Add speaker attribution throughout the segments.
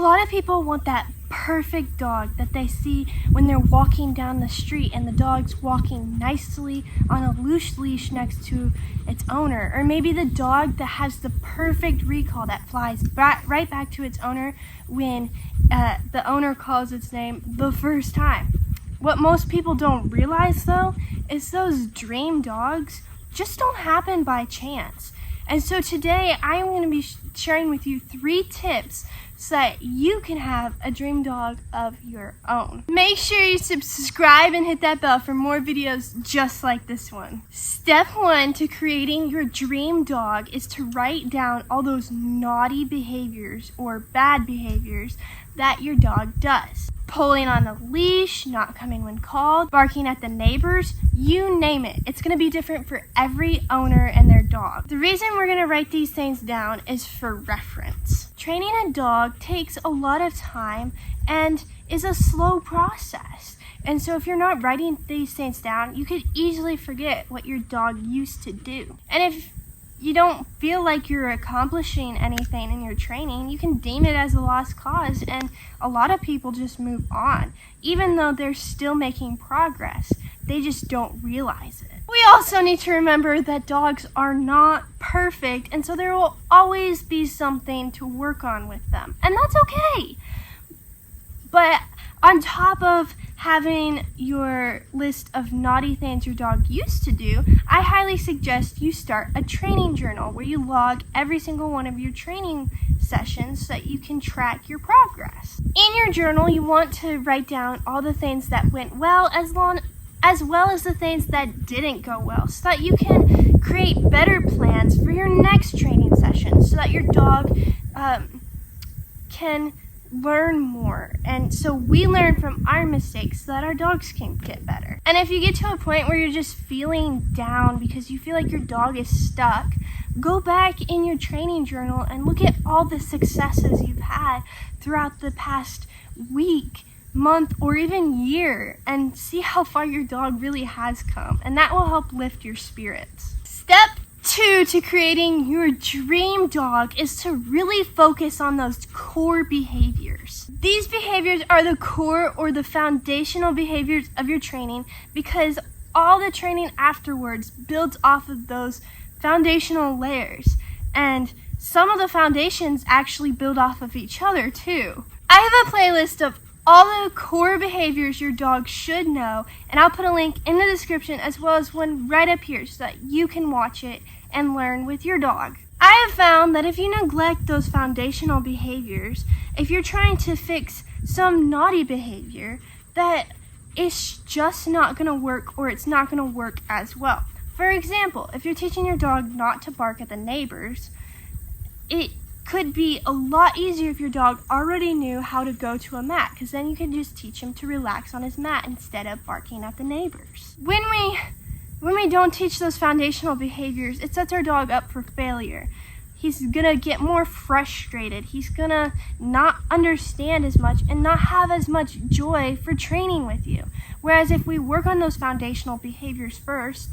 Speaker 1: lot of people want that perfect dog that they see when they're walking down the street and the dog's walking nicely on a loose leash next to its owner. Or maybe the dog that has the perfect recall that flies right back to its owner when the owner calls its name the first time. What most people don't realize though is those dream dogs just don't happen by chance. And so today I am going to be sharing with you 3 tips so that you can have a dream dog of your own. Make sure you subscribe and hit that bell for more videos just like this one. Step 1 to creating your dream dog is to write down all those naughty behaviors or bad behaviors that your dog does. Pulling on a leash, not coming when called, barking at the neighbors, you name it. It's going to be different for every owner and their dog. The reason we're going to write these things down is for reference. Training a dog takes a lot of time and is a slow process. And so if you're not writing these things down, you could easily forget what your dog used to do. And if you don't feel like you're accomplishing anything in your training, you can deem it as a lost cause, and a lot of people just move on. Even though they're still making progress, they just don't realize it. We also need to remember that dogs are not perfect, and so there will always be something to work on with them, and that's okay. But on top of having your list of naughty things your dog used to do, I highly suggest you start a training journal where you log every single one of your training sessions so that you can track your progress. In your journal, you want to write down all the things that went well as well as the things that didn't go well, so that you can create better plans for your next training session so that your dog can learn more, and so we learn from our mistakes so that our dogs can get better. And if you get to a point where you're just feeling down because you feel like your dog is stuck, go back in your training journal and look at all the successes you've had throughout the past week, month, or even year, and see how far your dog really has come, and that will help lift your spirits. Step 2 to creating your dream dog is to really focus on those core behaviors. These behaviors are the core or the foundational behaviors of your training, because all the training afterwards builds off of those foundational layers, and some of the foundations actually build off of each other too. I have a playlist of all the core behaviors your dog should know, and I'll put a link in the description as well as one right up here so that you can watch it and learn with your dog. I have found that if you neglect those foundational behaviors, if you're trying to fix some naughty behavior, that it's just not going to work, or it's not going to work as well. For example, if you're teaching your dog not to bark at the neighbors, it could be a lot easier if your dog already knew how to go to a mat, because then you can just teach him to relax on his mat instead of barking at the neighbors. When we don't teach those foundational behaviors, it sets our dog up for failure. He's gonna get more frustrated. He's gonna not understand as much and not have as much joy for training with you. Whereas if we work on those foundational behaviors first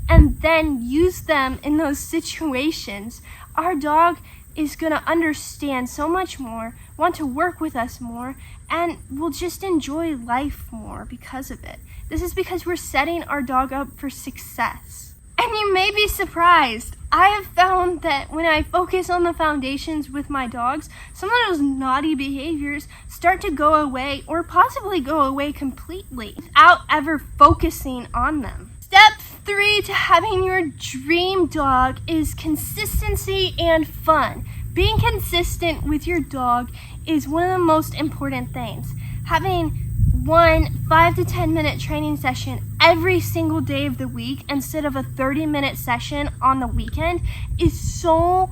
Speaker 1: and then use them in those situations, our dog is going to understand so much more, want to work with us more, and will just enjoy life more because of it. This is because we're setting our dog up for success. And you may be surprised. I have found that when I focus on the foundations with my dogs, some of those naughty behaviors start to go away, or possibly go away completely without ever focusing on them. Step 3 to having your dream dog is consistency and fun. Being consistent with your dog is one of the most important things. Having one 5 to 10 minute training session every single day of the week instead of a 30-minute session on the weekend is so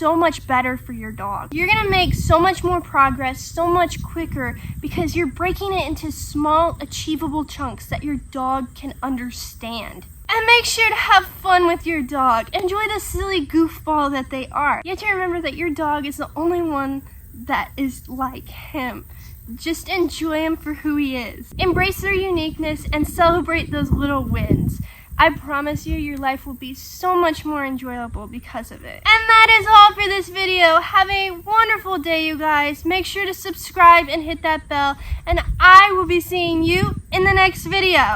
Speaker 1: much better for your dog. You're gonna make so much more progress so much quicker because you're breaking it into small, achievable chunks that your dog can understand. And make sure to have fun with your dog. Enjoy the silly goofball that they are. You have to remember that your dog is the only one that is like him. Just enjoy him for who he is. Embrace their uniqueness and celebrate those little wins. I promise you, your life will be so much more enjoyable because of it. And that is all for this video. Have a wonderful day, you guys. Make sure to subscribe and hit that bell, and I will be seeing you in the next video.